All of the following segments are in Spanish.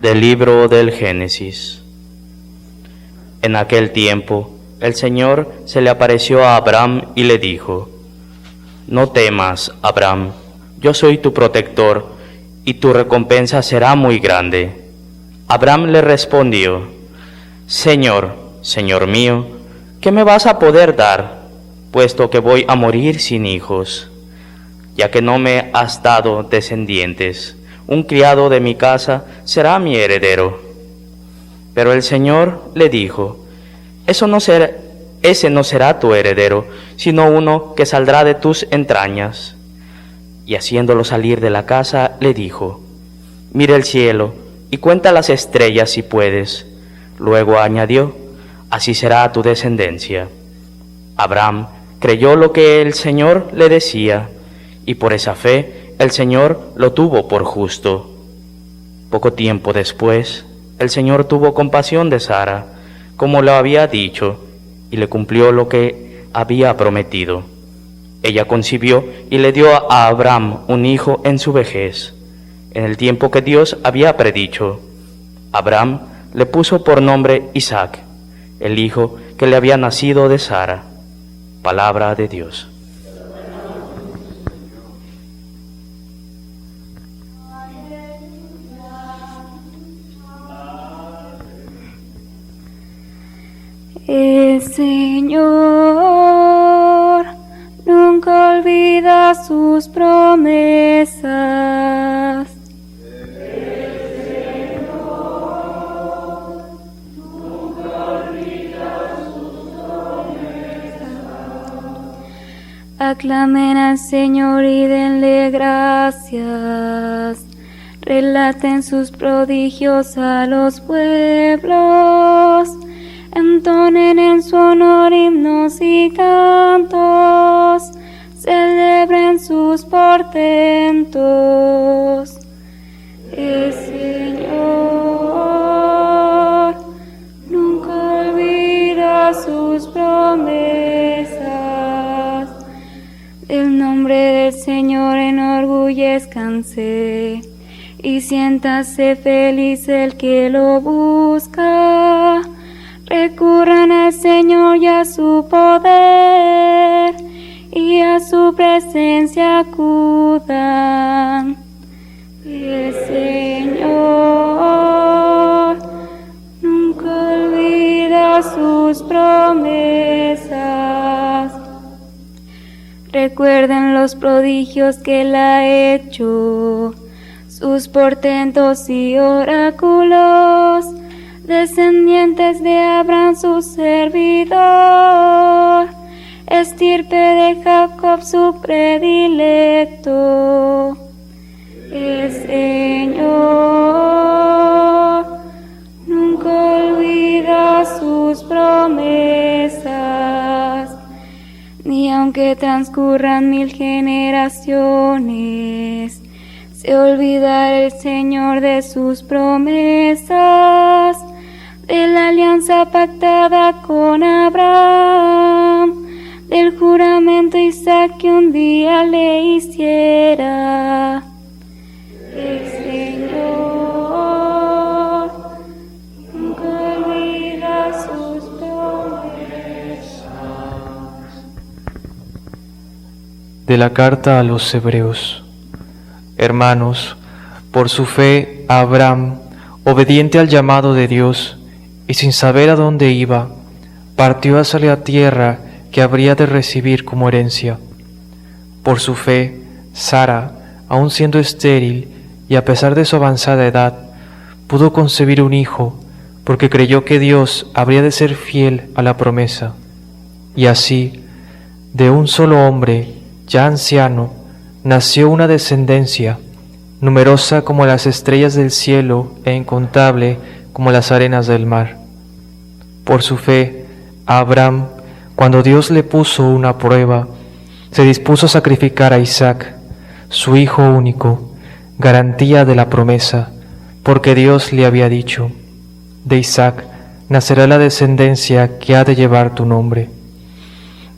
Del libro del Génesis. En aquel tiempo, el Señor se le apareció a Abraham y le dijo: No temas, Abraham, yo soy tu protector, y tu recompensa será muy grande. Abraham le respondió: Señor, Señor mío, ¿qué me vas a poder dar, puesto que voy a morir sin hijos? Ya que no me has dado descendientes, un criado de mi casa será mi heredero. Pero el Señor le dijo: ese no será tu heredero, sino uno que saldrá de tus entrañas. Y haciéndolo salir de la casa, le dijo: Mira el cielo y cuenta las estrellas si puedes. Luego añadió: Así será tu descendencia. Abraham creyó lo que el Señor le decía, y por esa fe el Señor lo tuvo por justo. Poco tiempo después, el Señor tuvo compasión de Sara, como lo había dicho, y le cumplió lo que había prometido. Ella concibió y le dio a Abraham un hijo en su vejez, en el tiempo que Dios había predicho. Abraham le puso por nombre Isaac, el hijo que le había nacido de Sara. Palabra de Dios. El Señor nunca olvida sus promesas. El Señor nunca olvida sus promesas. Aclamen al Señor y denle gracias. Relaten sus prodigios a los pueblos. Entonen en su honor himnos y cantos, celebren sus portentos. El Señor nunca olvida sus promesas. El nombre del Señor enorgullezcanse, y siéntase feliz el que lo busca. Recurran al Señor y a su poder, y a su presencia acudan. El Señor nunca olvida sus promesas. Recuerden los prodigios que Él ha hecho, sus portentos y oráculos, descendientes de Abraham su servidor, estirpe de Jacob su predilecto. El Señor nunca olvida sus promesas, ni aunque transcurran 1000 generaciones, se olvidará el Señor de sus promesas, de la alianza pactada con Abraham, del juramento Isaac que un día le hiciera. El Señor nunca olvida sus promesas. De la carta a los Hebreos. Hermanos, por su fe, Abraham, obediente al llamado de Dios, y sin saber a dónde iba, partió hacia la tierra que habría de recibir como herencia. Por su fe, Sara, aun siendo estéril y a pesar de su avanzada edad, pudo concebir un hijo, porque creyó que Dios habría de ser fiel a la promesa. Y así, de un solo hombre, ya anciano, nació una descendencia, numerosa como las estrellas del cielo e incontable como las arenas del mar. Por su fe, Abraham, cuando Dios le puso una prueba, se dispuso a sacrificar a Isaac, su hijo único, garantía de la promesa, porque Dios le había dicho: de Isaac nacerá la descendencia que ha de llevar tu nombre.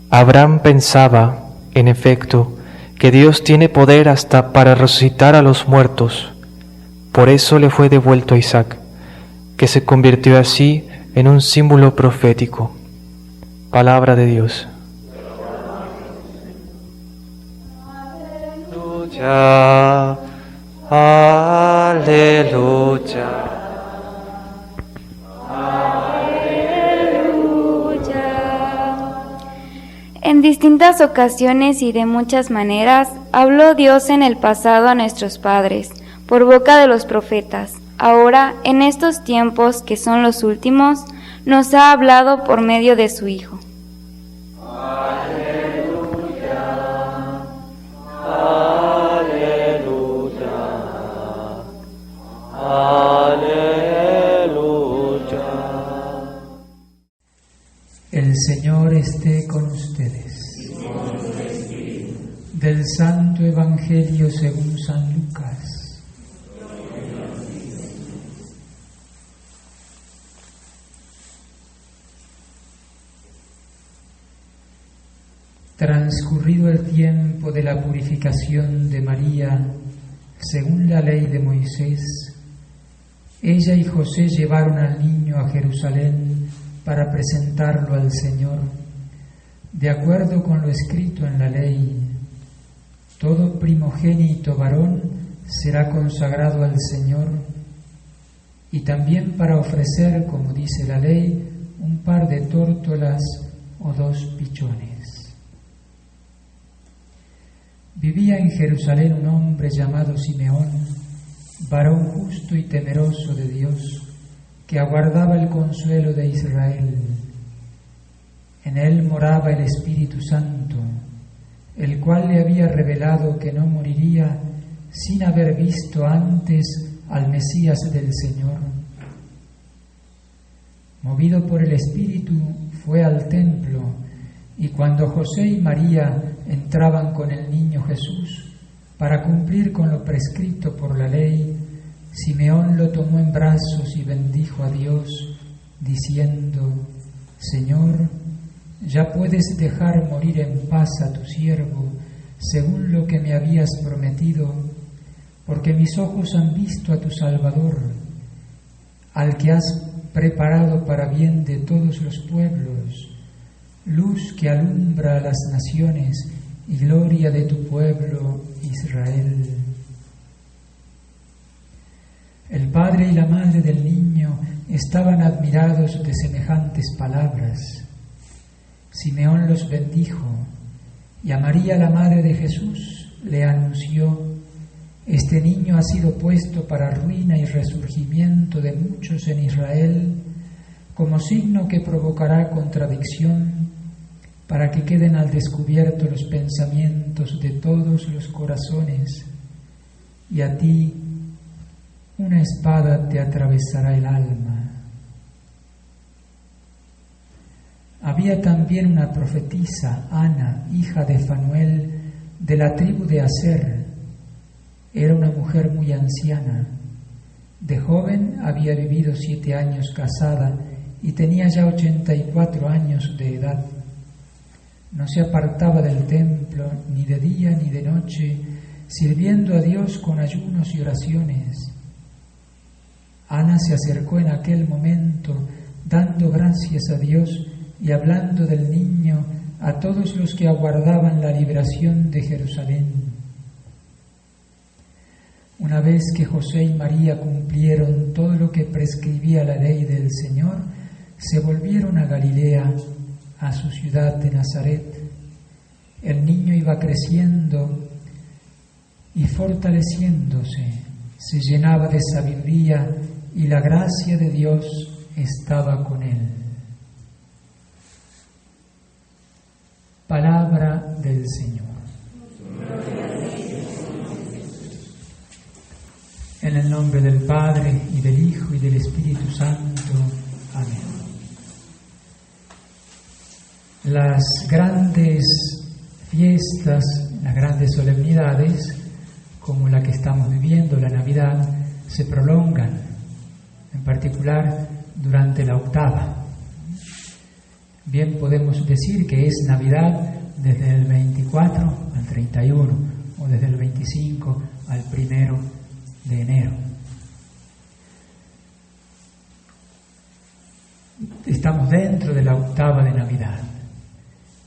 Abraham pensaba, en efecto, que Dios tiene poder hasta para resucitar a los muertos. Por eso le fue devuelto a Isaac, que se convirtió así en un símbolo profético. Palabra de Dios. Aleluya, aleluya. En distintas ocasiones y de muchas maneras habló Dios en el pasado a nuestros padres, por boca de los profetas. Ahora, en estos tiempos que son los últimos, nos ha hablado por medio de su Hijo. Aleluya, aleluya, aleluya. El Señor esté con ustedes. Del Santo Evangelio según San Lucas. Transcurrido el tiempo de la purificación de María, según la ley de Moisés, ella y José llevaron al niño a Jerusalén para presentarlo al Señor, de acuerdo con lo escrito en la ley. Todo primogénito varón será consagrado al Señor, y también para ofrecer, como dice la ley, un par de tórtolas o 2 pichones. Vivía en Jerusalén un hombre llamado Simeón, varón justo y temeroso de Dios, que aguardaba el consuelo de Israel. En él moraba el Espíritu Santo, el cual le había revelado que no moriría sin haber visto antes al Mesías del Señor. Movido por el Espíritu, fue al templo, y cuando José y María entraban con el niño Jesús para cumplir con lo prescrito por la ley, Simeón lo tomó en brazos y bendijo a Dios, diciendo: Señor, ya puedes dejar morir en paz a tu siervo, según lo que me habías prometido, porque mis ojos han visto a tu Salvador, al que has preparado para bien de todos los pueblos, luz que alumbra a las naciones y gloria de tu pueblo Israel. El padre y la madre del niño estaban admirados de semejantes palabras. Simeón los bendijo, y a María, la madre de Jesús, le anunció: este niño ha sido puesto para ruina y resurgimiento de muchos en Israel, como signo que provocará contradicción, para que queden al descubierto los pensamientos de todos los corazones, y a ti una espada te atravesará el alma. Había también una profetisa, Ana, hija de Fanuel, de la tribu de Aser. Era una mujer muy anciana. De joven había vivido 7 años casada y tenía ya 84 años de edad. No se apartaba del templo ni de día ni de noche, sirviendo a Dios con ayunos y oraciones. Ana se acercó en aquel momento, dando gracias a Dios y hablando del niño a todos los que aguardaban la liberación de Jerusalén. Una vez que José y María cumplieron todo lo que prescribía la ley del Señor, se volvieron a Galilea, a su ciudad de Nazaret. El niño iba creciendo y fortaleciéndose, se llenaba de sabiduría y la gracia de Dios estaba con él. Palabra del Señor. En el nombre del Padre, y del Hijo, y del Espíritu Santo. Amén. Las grandes fiestas, las grandes solemnidades, como la que estamos viviendo, la Navidad, se prolongan, en particular durante la octava. Bien podemos decir que es Navidad desde el 24 al 31, o desde el 25 al 1 de enero. estamos dentro de la octava de Navidad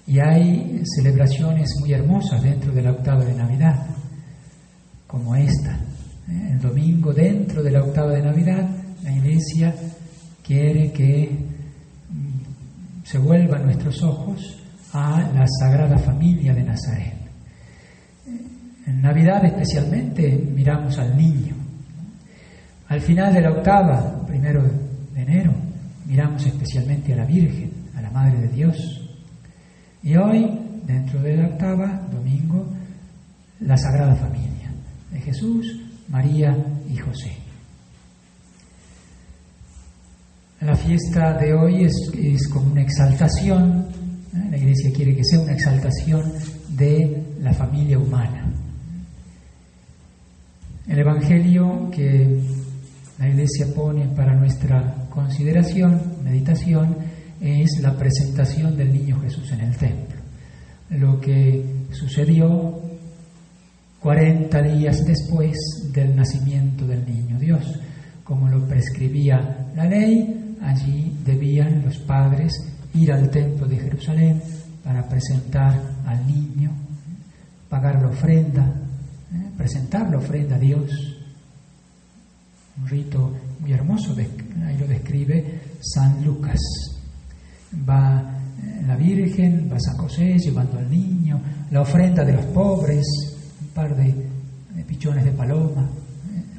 y hay celebraciones muy hermosas dentro de la octava de Navidad, como esta. El domingo, dentro de la octava de Navidad, la Iglesia quiere que se vuelvan nuestros ojos a la Sagrada Familia de Nazaret. En Navidad especialmente miramos al niño. Al final de la octava, 1 de enero, miramos especialmente a la Virgen, a la Madre de Dios. Y hoy, dentro de la octava, domingo, la Sagrada Familia de Jesús, María y José. La fiesta de hoy es como una exaltación, la Iglesia quiere que sea una exaltación de la familia humana. El Evangelio que la Iglesia pone para nuestra consideración, meditación, es la presentación del niño Jesús en el templo. Lo que sucedió 40 días después del nacimiento del niño Dios. Como lo prescribía la ley, allí debían los padres ir al templo de Jerusalén para presentar al niño, pagar la ofrenda, presentar la ofrenda a Dios. Un rito muy hermoso, ahí lo describe San Lucas. Va la Virgen, va San José llevando al niño, la ofrenda de los pobres, un par de pichones de paloma,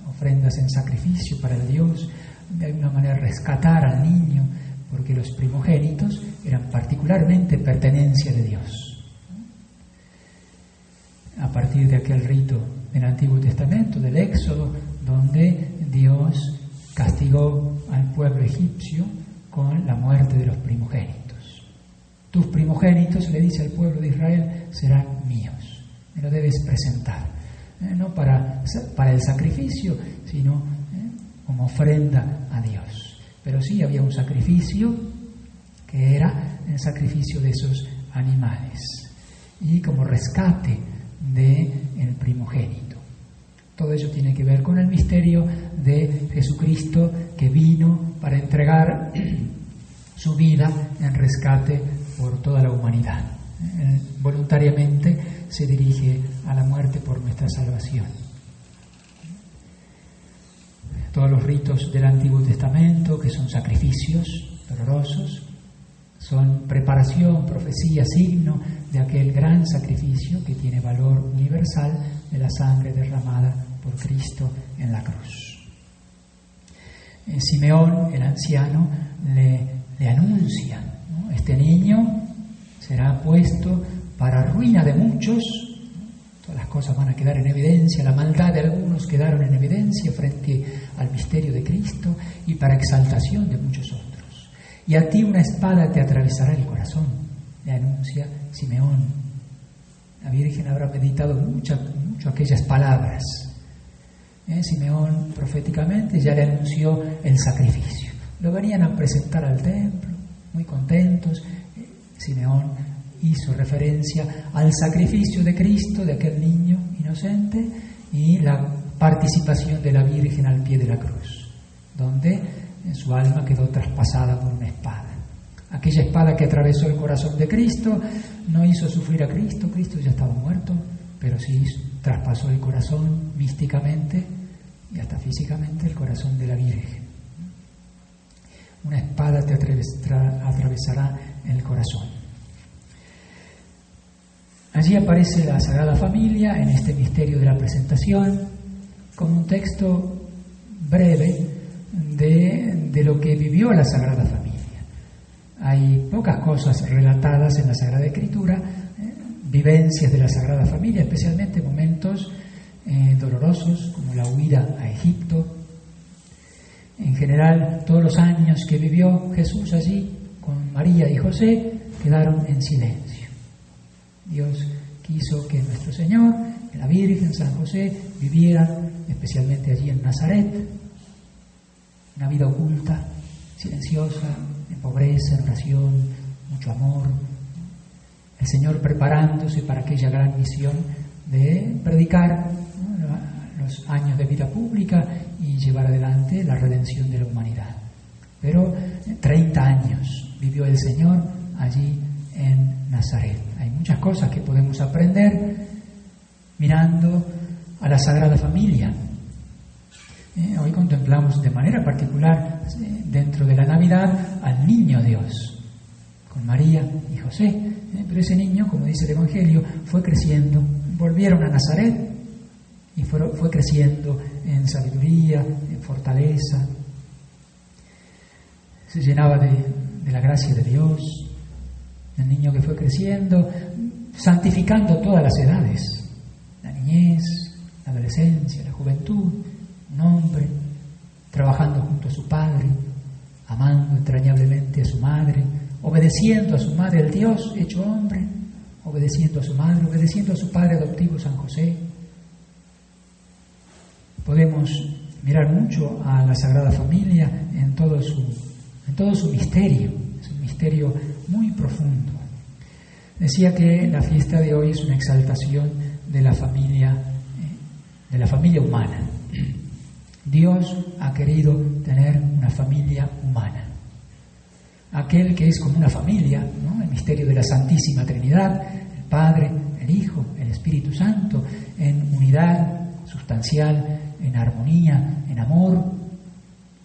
ofrendas en sacrificio para el Dios, de alguna manera rescatar al niño, porque los primogénitos eran particularmente pertenencia de Dios. A partir de aquel rito del Antiguo Testamento, del Éxodo, donde Dios castigó al pueblo egipcio con la muerte de los primogénitos. Tus primogénitos, le dice al pueblo de Israel, serán míos. Me lo debes presentar. No para el sacrificio, sino como ofrenda a Dios. Pero sí había un sacrificio que era el sacrificio de esos animales y como rescate del primogénito. Todo ello tiene que ver con el misterio de Jesucristo que vino para entregar su vida en rescate por toda la humanidad. Voluntariamente se dirige a la muerte por nuestra salvación. Todos los ritos del Antiguo Testamento, que son sacrificios dolorosos, son preparación, profecía, signo de aquel gran sacrificio que tiene valor universal de la sangre derramada por Cristo en la cruz. Simeón, el anciano, le anuncia, ¿no? Este niño será puesto para ruina de muchos. Todas las cosas van a quedar en evidencia, la maldad de algunos quedaron en evidencia frente al misterio de Cristo y para exaltación de muchos otros. Y a ti una espada te atravesará el corazón, le anuncia Simeón. La Virgen habrá meditado mucho aquellas palabras. Simeón proféticamente ya le anunció el sacrificio. Lo venían a presentar al templo, muy contentos. Simeón hizo referencia al sacrificio de Cristo, de aquel niño inocente, y la participación de la Virgen al pie de la cruz, donde su alma quedó traspasada por una espada. Aquella espada que atravesó el corazón de Cristo no hizo sufrir a Cristo, Cristo ya estaba muerto, pero sí traspasó el corazón místicamente y hasta físicamente el corazón de la Virgen. Una espada te atravesará el corazón. Allí aparece la Sagrada Familia en este misterio de la presentación, como un texto breve de lo que vivió la Sagrada Familia. Hay pocas cosas relatadas en la Sagrada Escritura, vivencias de la Sagrada Familia, especialmente momentos dolorosos como la huida a Egipto. En general, todos los años que vivió Jesús allí con María y José quedaron en silencio. Dios quiso que nuestro Señor, que la Virgen, San José, vivieran especialmente allí en Nazaret, una vida oculta, silenciosa, en pobreza, en oración, mucho amor. El Señor preparándose para aquella gran misión de predicar, ¿no?, los años de vida pública y llevar adelante la redención de la humanidad. pero 30 años vivió el Señor allí en Nazaret. Hay muchas cosas que podemos aprender mirando a la Sagrada Familia. Hoy contemplamos de manera particular, dentro de la Navidad, al Niño Dios, con María y José. Pero ese niño, como dice el Evangelio, fue creciendo. Volvieron a Nazaret y fue creciendo en sabiduría, en fortaleza. Se llenaba de la gracia de Dios. El niño que fue creciendo, santificando todas las edades, la niñez, la adolescencia, la juventud, un hombre trabajando junto a su padre, amando entrañablemente a su madre, obedeciendo a su madre, el Dios hecho hombre, obedeciendo a su madre, obedeciendo a su padre adoptivo San José. Podemos mirar mucho a la Sagrada Familia en todo su misterio. Es un misterio muy profundo. Decía que la fiesta de hoy es una exaltación de la familia humana. Dios ha querido tener una familia humana. Aquel que es como una familia, ¿no? El misterio de la Santísima Trinidad, el Padre, el Hijo, el Espíritu Santo, en unidad sustancial, en armonía, en amor,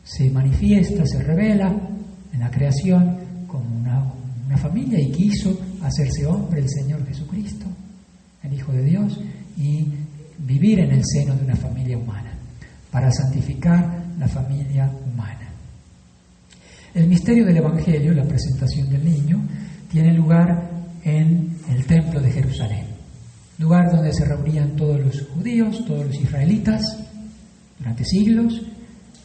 se manifiesta, se revela en la creación como una familia, y quiso hacerse hombre el Señor Jesucristo, el Hijo de Dios, y vivir en el seno de una familia humana, para santificar la familia humana. El misterio del Evangelio, la presentación del niño, tiene lugar en el templo de Jerusalén, lugar donde se reunían todos los judíos, todos los israelitas, durante siglos,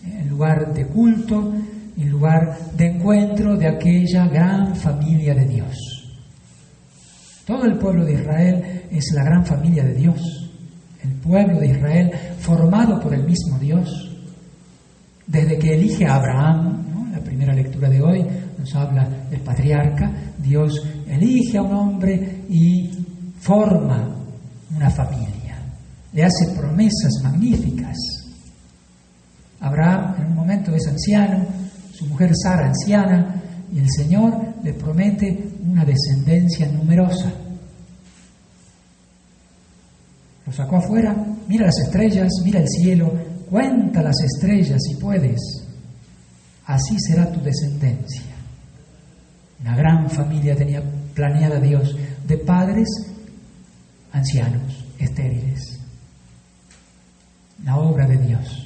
en lugar de culto, en lugar de encuentro de aquella gran familia de Dios. Todo el pueblo de Israel es la gran familia de Dios, el pueblo de Israel formado por el mismo Dios. Desde que elige a Abraham, ¿no? La primera lectura de hoy nos habla del patriarca. Dios elige a un hombre y forma una familia, le hace promesas magníficas. Abraham en un momento es anciano, su mujer Sara anciana, y el Señor le promete una descendencia numerosa. Lo sacó afuera, mira las estrellas, mira el cielo, cuenta las estrellas si puedes, así será tu descendencia. Una gran familia tenía planeada Dios, de padres ancianos, estériles. La obra de Dios.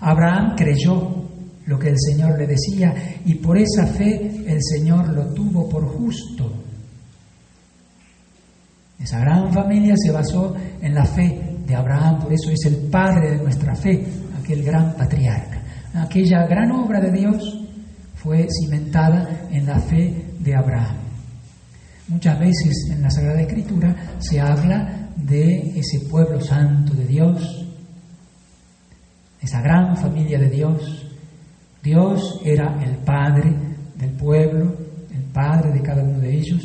Abraham creyó lo que el Señor le decía, y por esa fe el Señor lo tuvo por justo. Esa gran familia se basó en la fe de Abraham, por eso es el padre de nuestra fe, aquel gran patriarca. Aquella gran obra de Dios fue cimentada en la fe de Abraham. Muchas veces en la Sagrada Escritura se habla de ese pueblo santo de Dios, esa gran familia de Dios. Dios era el padre del pueblo, el padre de cada uno de ellos.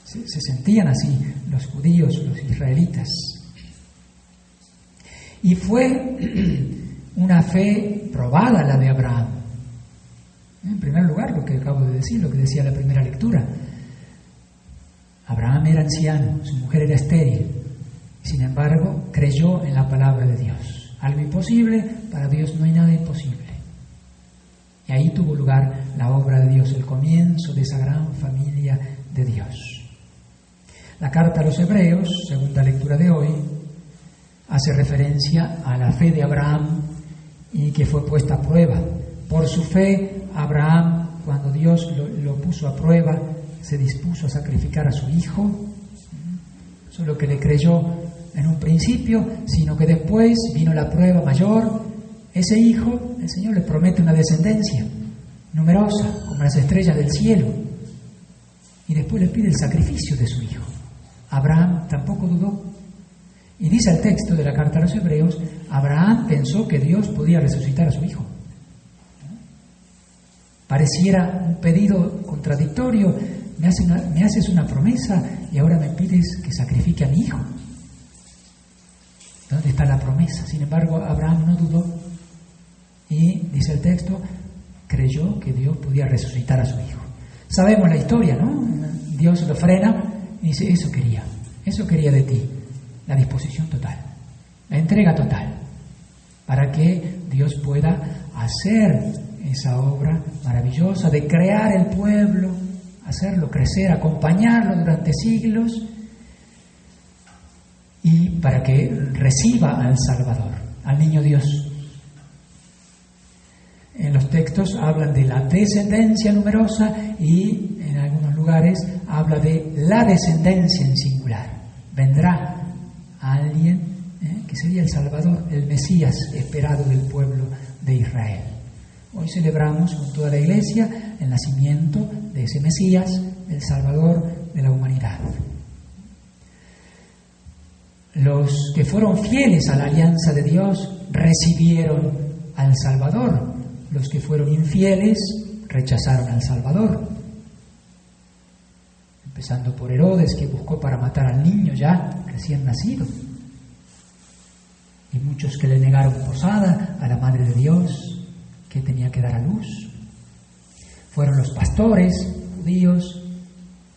Se sentían así los judíos, los israelitas. Y fue una fe probada la de Abraham. En primer lugar, lo que acabo de decir, lo que decía la primera lectura. Abraham era anciano, su mujer era estéril. Sin embargo, creyó en la palabra de Dios. Algo imposible, para Dios no hay nada imposible. Y ahí tuvo lugar la obra de Dios, el comienzo de esa gran familia de Dios. La carta a los Hebreos, segunda lectura de hoy, hace referencia a la fe de Abraham y que fue puesta a prueba. Por su fe, Abraham, cuando Dios lo puso a prueba, se dispuso a sacrificar a su hijo, solo que le creyó en un principio, sino que después vino la prueba mayor. Ese hijo, el Señor le promete una descendencia numerosa, como las estrellas del cielo, y después le pide el sacrificio de su hijo. Abraham tampoco dudó. Y dice el texto de la carta a los Hebreos, Abraham pensó que Dios podía resucitar a su hijo. Pareciera un pedido contradictorio. Me haces una promesa y ahora me pides que sacrifique a mi hijo. ¿Dónde está la promesa? Sin embargo, Abraham no dudó y dice el texto, creyó que Dios podía resucitar a su hijo. Sabemos la historia, ¿no? Dios lo frena y dice, eso quería de ti, la disposición total, la entrega total, para que Dios pueda hacer esa obra maravillosa de crear el pueblo, hacerlo crecer, acompañarlo durante siglos, y para que reciba al Salvador, al niño Dios. En los textos hablan de la descendencia numerosa y en algunos lugares habla de la descendencia en singular. Vendrá alguien que sería el Salvador, el Mesías esperado del pueblo de Israel. Hoy celebramos con toda la Iglesia el nacimiento de ese Mesías, el Salvador de la humanidad. Los que fueron fieles a la alianza de Dios recibieron al Salvador. Los que fueron infieles rechazaron al Salvador. Empezando por Herodes, que buscó para matar al niño ya recién nacido. Y muchos que le negaron posada a la Madre de Dios, que tenía que dar a luz. Fueron los pastores judíos,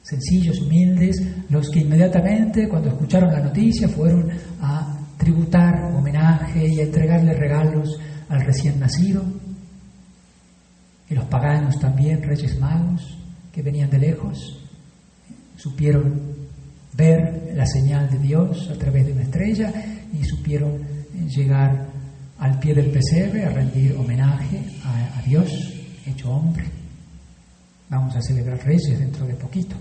sencillos, humildes, los que inmediatamente, cuando escucharon la noticia, fueron a tributar homenaje y a entregarle regalos al recién nacido. Y los paganos también, reyes magos, que venían de lejos, supieron ver la señal de Dios a través de una estrella y supieron llegar al pie del pesebre a rendir homenaje a Dios hecho hombre. Vamos a celebrar Reyes dentro de poquito.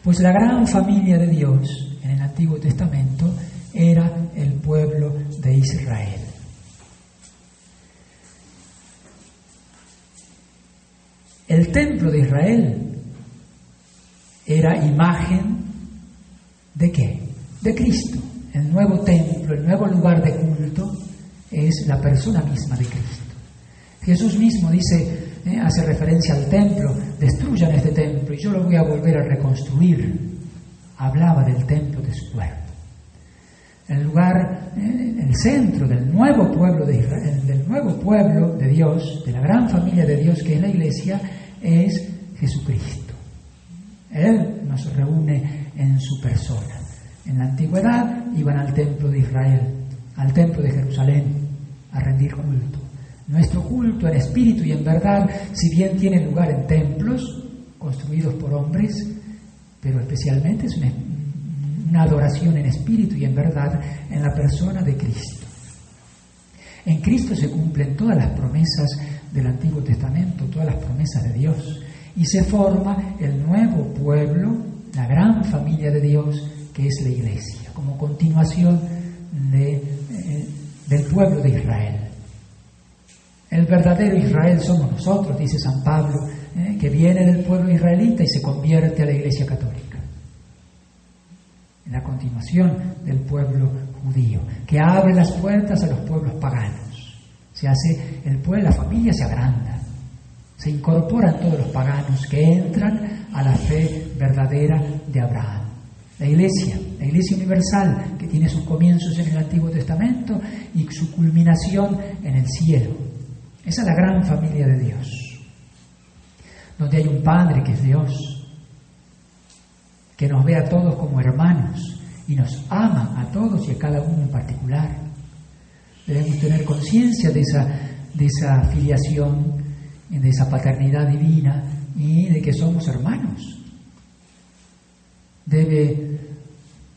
Pues la gran familia de Dios en el Antiguo Testamento era el pueblo de Israel. El templo de Israel era imagen ¿de qué? De Cristo. El nuevo templo, el nuevo lugar de culto es la persona misma de Cristo. Jesús mismo dice, hace referencia al templo, destruyan este templo y yo lo voy a volver a reconstruir. Hablaba del templo de su cuerpo. El lugar, el centro del nuevo pueblo de Israel, del nuevo pueblo de Dios, de la gran familia de Dios que es la Iglesia, es Jesucristo. Él nos reúne en su persona. En la antigüedad iban al templo de Israel, al templo de Jerusalén, a rendir culto. Nuestro culto en espíritu y en verdad, si bien tiene lugar en templos construidos por hombres, pero especialmente es una adoración en espíritu y en verdad en la persona de Cristo. En Cristo se cumplen todas las promesas del Antiguo Testamento, todas las promesas de Dios, y se forma el nuevo pueblo, la gran familia de Dios, que es la Iglesia, como continuación del pueblo de Israel. El verdadero Israel somos nosotros, dice San Pablo, que viene del pueblo israelita y se convierte a la Iglesia Católica. En la continuación del pueblo judío, que abre las puertas a los pueblos paganos. Se hace el pueblo, la familia se agranda. Se incorporan todos los paganos que entran a la fe verdadera de Abraham. La Iglesia universal, que tiene sus comienzos en el Antiguo Testamento y su culminación en el cielo. Esa es la gran familia de Dios, donde hay un Padre que es Dios, que nos ve a todos como hermanos y nos ama a todos y a cada uno en particular. Debemos tener conciencia de esa filiación, de esa paternidad divina y de que somos hermanos.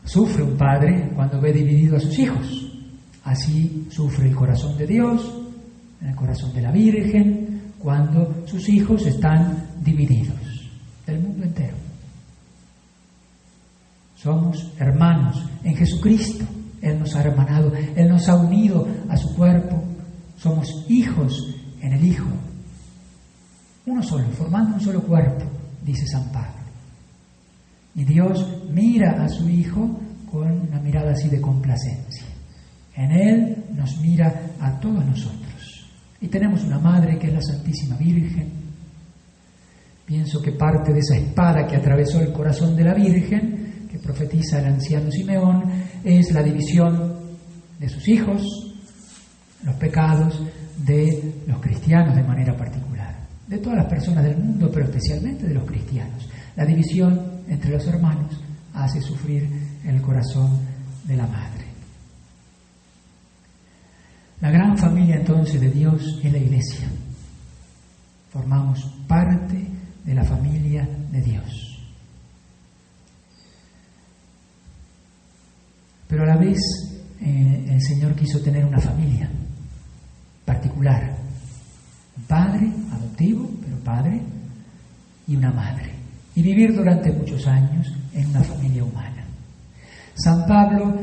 Sufre un padre cuando ve dividido a sus hijos. Así sufre el corazón de Dios, el corazón de la Virgen, cuando sus hijos están divididos del mundo entero. Somos hermanos en Jesucristo. Él nos ha hermanado, Él nos ha unido a su cuerpo. Somos hijos en el Hijo. Uno solo, formando un solo cuerpo, dice San Pablo. Y Dios mira a su Hijo con una mirada así de complacencia. En Él nos mira a todos nosotros. Y tenemos una Madre que es la Santísima Virgen. Pienso que parte de esa espada que atravesó el corazón de la Virgen, que profetiza el anciano Simeón, es la división de sus hijos, los pecados de los cristianos de manera particular, de todas las personas del mundo, pero especialmente de los cristianos. La división entre los hermanos hace sufrir el corazón de la madre. La gran familia entonces de Dios es la Iglesia. Formamos parte de la familia de Dios. Pero a la vez el Señor quiso tener una familia particular, un padre adoptivo, pero padre, y una madre, y vivir durante muchos años en una familia humana. San Pablo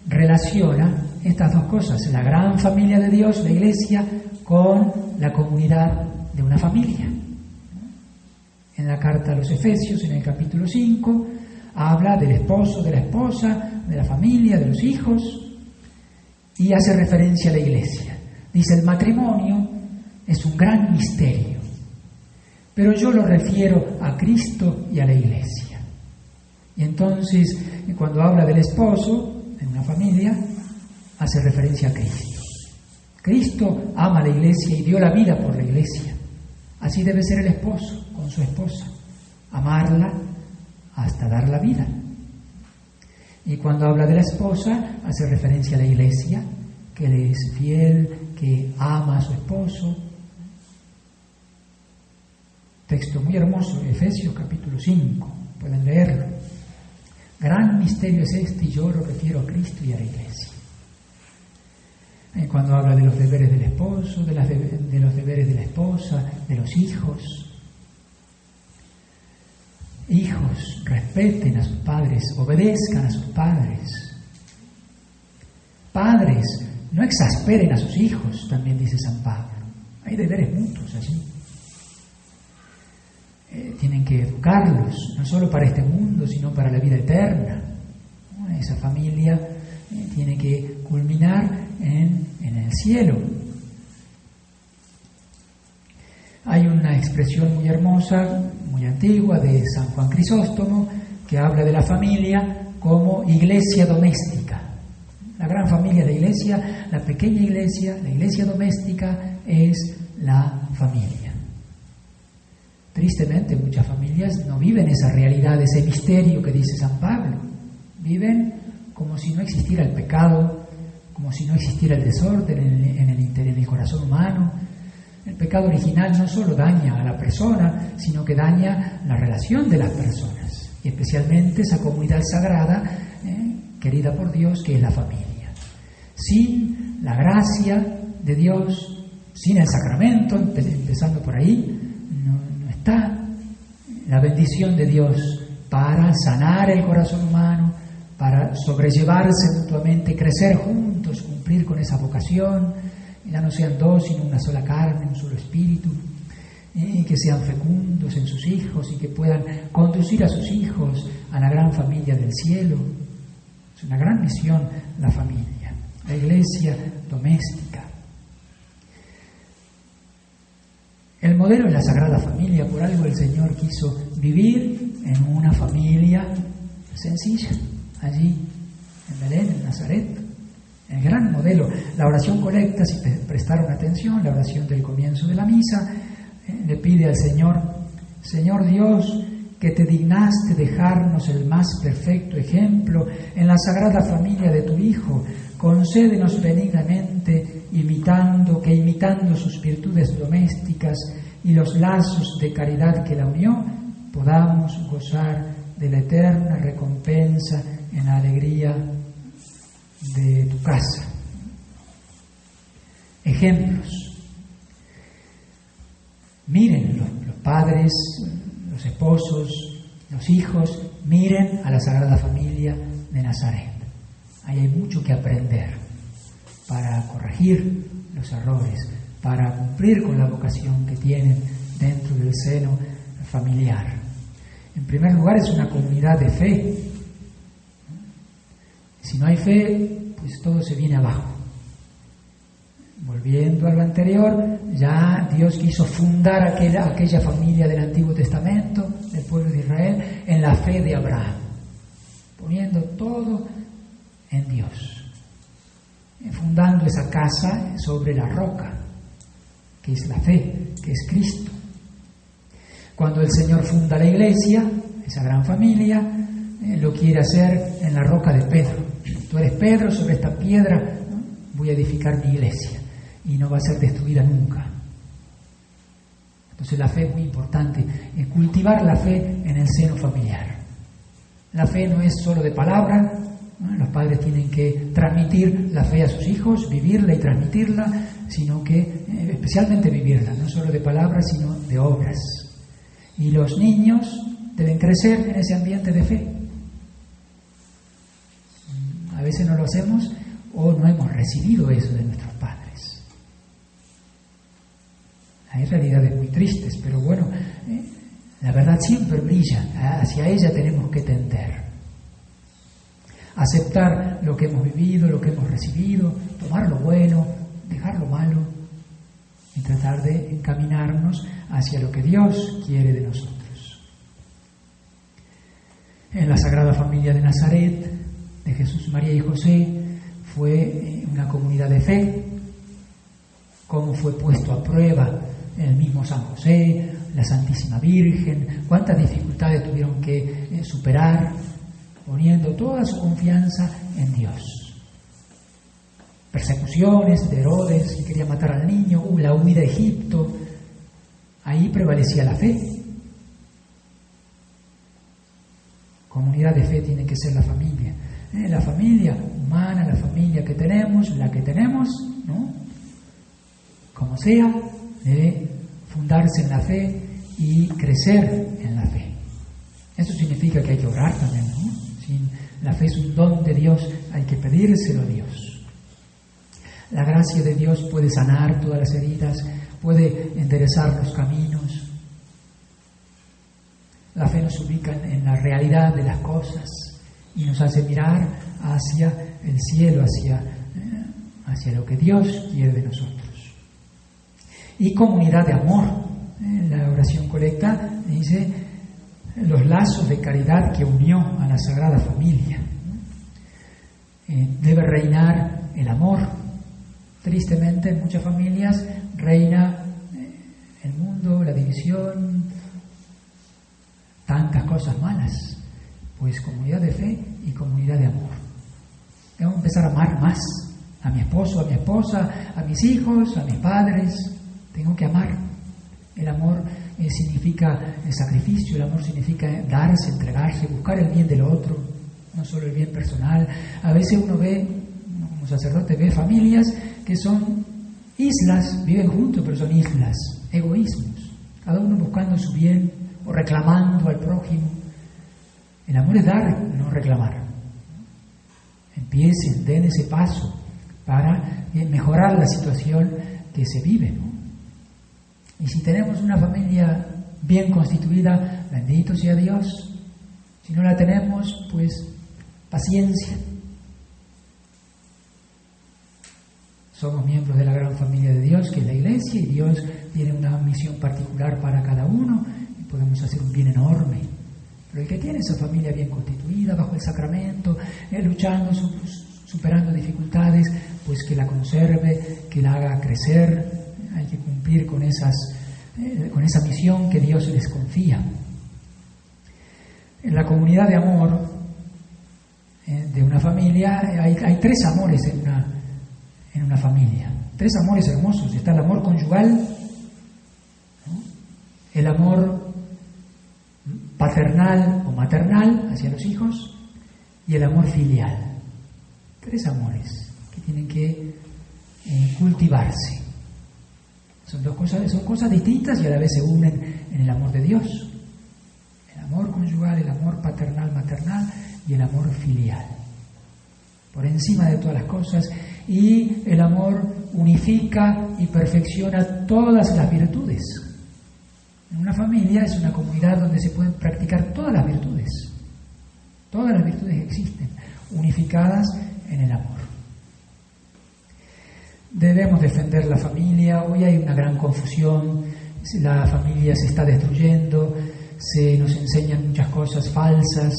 relaciona estas dos cosas, la gran familia de Dios, la Iglesia, con la comunidad de una familia. En la carta a los Efesios, en el capítulo 5, habla del esposo, de la esposa, de la familia, de los hijos, y hace referencia a la Iglesia. Dice, el matrimonio es un gran misterio, pero yo lo refiero a Cristo y a la Iglesia. Y entonces, cuando habla del esposo en una familia, hace referencia a Cristo. Cristo ama a la Iglesia y dio la vida por la Iglesia. Así debe ser el esposo con su esposa, amarla hasta dar la vida. Y cuando habla de la esposa, hace referencia a la Iglesia, que le es fiel, que ama a su esposo. Texto muy hermoso, Efesios capítulo 5, pueden leerlo. Gran misterio es este, y yo lo refiero a Cristo y a la Iglesia. Cuando habla de los deberes del esposo, de los deberes de la esposa, de los hijos. Hijos, respeten a sus padres, obedezcan a sus padres. Padres, no exasperen a sus hijos, también dice San Pablo. Hay deberes mutuos allí. Tienen que educarlos, no solo para este mundo, sino para la vida eterna. Esa familia tiene que culminar en el cielo. Hay una expresión muy hermosa, muy antigua, de San Juan Crisóstomo, que habla de la familia como iglesia doméstica. La gran familia de la iglesia, la pequeña iglesia, la iglesia doméstica es la familia. Tristemente, muchas familias no viven esa realidad, ese misterio que dice San Pablo. Viven como si no existiera el pecado, como si no existiera el desorden en el corazón humano. El pecado original no solo daña a la persona, sino que daña la relación de las personas, y especialmente esa comunidad sagrada, querida por Dios, que es la familia. Sin la gracia de Dios, sin el sacramento, empezando por ahí, no está la bendición de Dios para sanar el corazón humano, para sobrellevarse mutuamente, crecer juntos, cumplir con esa vocación, ya no sean dos, sino una sola carne, un solo espíritu, y que sean fecundos en sus hijos y que puedan conducir a sus hijos a la gran familia del cielo. Es una gran misión la familia, la iglesia doméstica. El modelo es la Sagrada Familia, por algo el Señor quiso vivir en una familia sencilla, allí en Belén, en Nazaret. El gran modelo, la oración colecta, si prestaron atención, la oración del comienzo de la misa, le pide al Señor, Señor Dios, que te dignaste dejarnos el más perfecto ejemplo en la sagrada familia de tu Hijo, concédenos benignamente, imitando sus virtudes domésticas y los lazos de caridad que la unió, podamos gozar de la eterna recompensa en la alegría de tu casa. Ejemplos. Miren los padres, los esposos, los hijos, miren a la Sagrada Familia de Nazaret. Ahí hay mucho que aprender para corregir los errores, para cumplir con la vocación que tienen dentro del seno familiar. En primer lugar, es una comunidad de fe. Si no hay fe, pues todo se viene abajo. Volviendo a lo anterior, ya Dios quiso fundar aquella familia del Antiguo Testamento, del pueblo de Israel, en la fe de Abraham, poniendo todo en Dios, fundando esa casa sobre la roca. que es la fe, que es Cristo. Cuando el Señor funda la iglesia, esa gran familia, lo quiere hacer en la roca de Pedro. Tú eres Pedro, sobre esta piedra, ¿no?, voy a edificar mi iglesia y no va a ser destruida nunca. Entonces la fe es muy importante, cultivar la fe en el seno familiar. La fe no es solo de palabra, ¿no? Los padres tienen que transmitir la fe a sus hijos, vivirla y transmitirla, sino que especialmente vivirla, no solo de palabras, sino de obras. Y los niños deben crecer en ese ambiente de fe. A veces no lo hacemos o no hemos recibido eso de nuestros padres. Hay realidades muy tristes, pero bueno, la verdad siempre brilla, hacia ella tenemos que tender. Aceptar lo que hemos vivido, lo que hemos recibido, tomar lo bueno, dejar lo malo y tratar de encaminarnos hacia lo que Dios quiere de nosotros. En la Sagrada Familia de Nazaret, de Jesús, María y José, fue una comunidad de fe. Cómo fue puesto a prueba el mismo San José, la Santísima Virgen, cuántas dificultades tuvieron que superar, poniendo toda su confianza en Dios. Persecuciones de Herodes, que quería matar al niño, la huida a Egipto, ahí prevalecía la fe. Comunidad de fe tiene que ser la familia. La familia humana, la familia que tenemos, la que tenemos, ¿no?, como sea, debe fundarse en la fe y crecer en la fe. Eso significa que hay que orar también, ¿no? La fe es un don de Dios, hay que pedírselo a Dios. La gracia de Dios puede sanar todas las heridas, puede enderezar los caminos. La fe nos ubica en la realidad de las cosas y nos hace mirar hacia el cielo, hacia lo que Dios quiere de nosotros. Y comunidad de amor. La oración colecta dice los lazos de caridad que unió a la Sagrada Familia. Debe reinar el amor. Tristemente en muchas familias reina el mundo, la división, tantas cosas malas. Pues comunidad de fe y comunidad de amor. Debemos empezar a amar más a mi esposo, a mi esposa, a mis hijos, a mis padres. Tengo que amar. El amor significa el sacrificio, el amor significa darse, entregarse, buscar el bien del otro, no solo el bien personal. A veces uno ve, como sacerdote, ve familias que son islas, viven juntos, pero son islas, egoísmos, cada uno buscando su bien o reclamando al prójimo. El amor es dar, no reclamar. Empiecen, den ese paso para mejorar la situación que se vive, ¿no? Y si tenemos una familia bien constituida, bendito sea Dios. Si no la tenemos, pues paciencia. Somos miembros de la gran familia de Dios, que es la Iglesia, y Dios tiene una misión particular para cada uno, y podemos hacer un bien enorme. Pero el que tiene esa familia bien constituida, bajo el sacramento, luchando, superando dificultades, pues que la conserve, que la haga crecer. Hay que cumplir con esa misión que Dios les confía. En la comunidad de amor de una familia hay tres amores en una familia, tres amores hermosos. Está el amor conyugal, ¿no?, el amor paternal o maternal hacia los hijos y el amor filial. Tres amores que tienen que cultivarse. Son cosas distintas y a la vez se unen en el amor de Dios. El amor conyugal, el amor paternal, maternal y el amor filial. Por encima de todas las cosas. Y el amor unifica y perfecciona todas las virtudes. En una familia es una comunidad donde se pueden practicar todas las virtudes. Todas las virtudes que existen, unificadas en el amor. Debemos defender la familia. Hoy hay una gran confusión, la familia se está destruyendo, se nos enseñan muchas cosas falsas.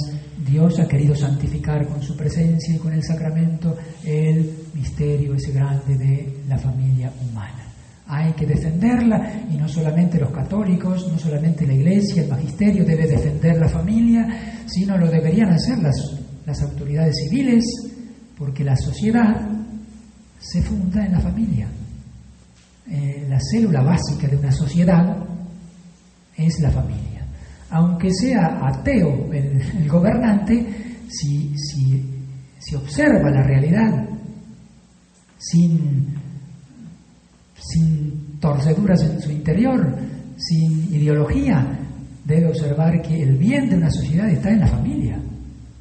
Dios ha querido santificar con su presencia y con el sacramento el misterio ese grande de la familia humana. Hay que defenderla, y no solamente los católicos, no solamente la Iglesia, el magisterio debe defender la familia, sino lo deberían hacer las autoridades civiles, porque la sociedad se funda en la familia. La célula básica de una sociedad es la familia. Aunque sea ateo el gobernante, si observa la realidad sin torceduras en su interior, sin ideología, debe observar que el bien de una sociedad está en la familia.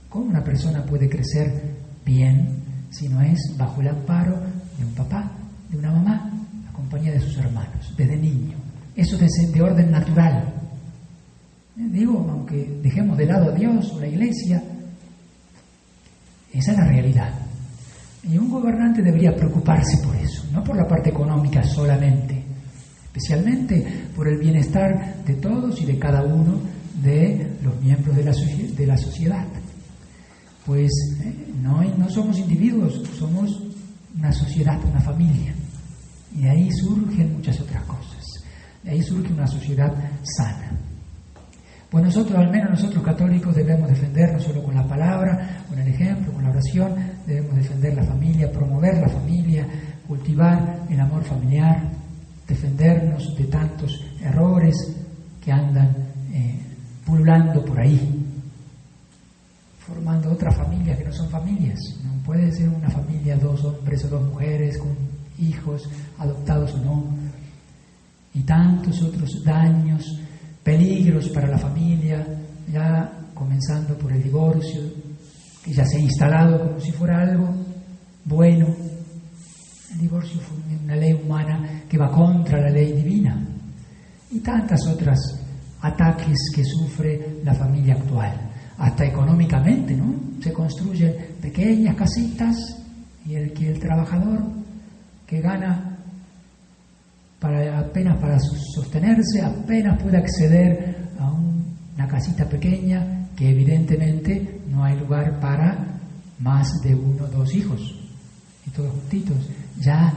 ¿Cómo una persona puede crecer bien si no es bajo el amparo de un papá, de una mamá, la compañía de sus hermanos, desde niño? Eso es de orden natural. Digo, aunque dejemos de lado a Dios o la Iglesia, esa es la realidad. Y un gobernante debería preocuparse por eso, no por la parte económica solamente, especialmente por el bienestar de todos y de cada uno de los miembros de la sociedad. Pues no somos individuos, somos una sociedad, una familia. Y de ahí surgen muchas otras cosas. De ahí surge una sociedad sana. Pues nosotros, al menos nosotros católicos, debemos defender no solo con la palabra, con el ejemplo, con la oración, debemos defender la familia, promover la familia, cultivar el amor familiar, defendernos de tantos errores que andan pululando por ahí, formando otras familias que no son familias. No puede ser una familia, 2 hombres o 2 mujeres, con hijos, adoptados o no, y tantos otros daños, peligros para la familia, ya comenzando por el divorcio, que ya se ha instalado como si fuera algo bueno. El divorcio fue una ley humana que va contra la ley divina, y tantas otras ataques que sufre la familia actual, hasta económicamente, ¿no? Se construyen pequeñas casitas y el trabajador que gana apenas para sostenerse, apenas puede acceder a una casita pequeña que evidentemente no hay lugar para más de 1 o 2 hijos, y todos juntitos ya,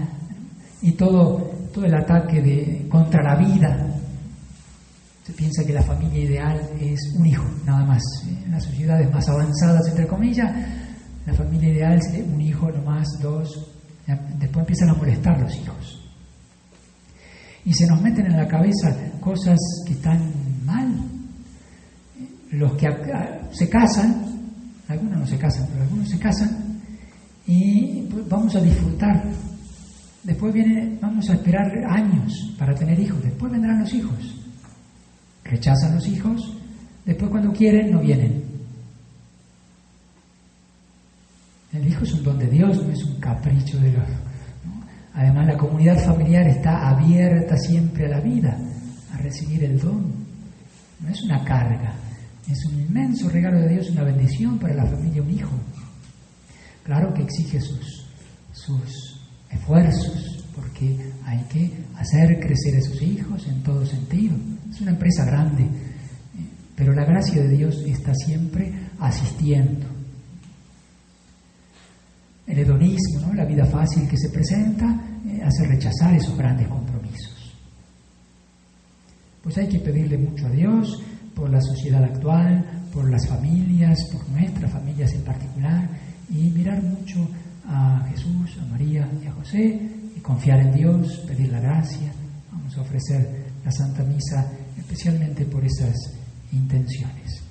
y todo el ataque contra la vida. Se piensa que la familia ideal es un hijo, nada más. En las sociedades más avanzadas, entre comillas, la familia ideal es un hijo, no más, 2. Después empiezan a molestar los hijos. Y se nos meten en la cabeza cosas que están mal. Los que se casan, algunos no se casan, pero algunos se casan, y pues vamos a disfrutar. Después vamos a esperar años para tener hijos. Después vendrán los hijos. Rechazan los hijos, después cuando quieren no vienen. El hijo es un don de Dios, no es un capricho de los... ¿no? Además, la comunidad familiar está abierta siempre a la vida, a recibir el don. No es una carga, es un inmenso regalo de Dios, una bendición para la familia, un hijo. Claro que exige sus esfuerzos, porque hay que hacer crecer a esos hijos en todo sentido. Es una empresa grande, pero la gracia de Dios está siempre asistiendo. El hedonismo, ¿no? La vida fácil que se presenta, hace rechazar esos grandes compromisos. Pues hay que pedirle mucho a Dios por la sociedad actual, por las familias, por nuestras familias en particular, y mirar mucho a Jesús, a María y a José, y confiar en Dios, pedir la gracia. Vamos a ofrecer la Santa Misa especialmente por esas intenciones.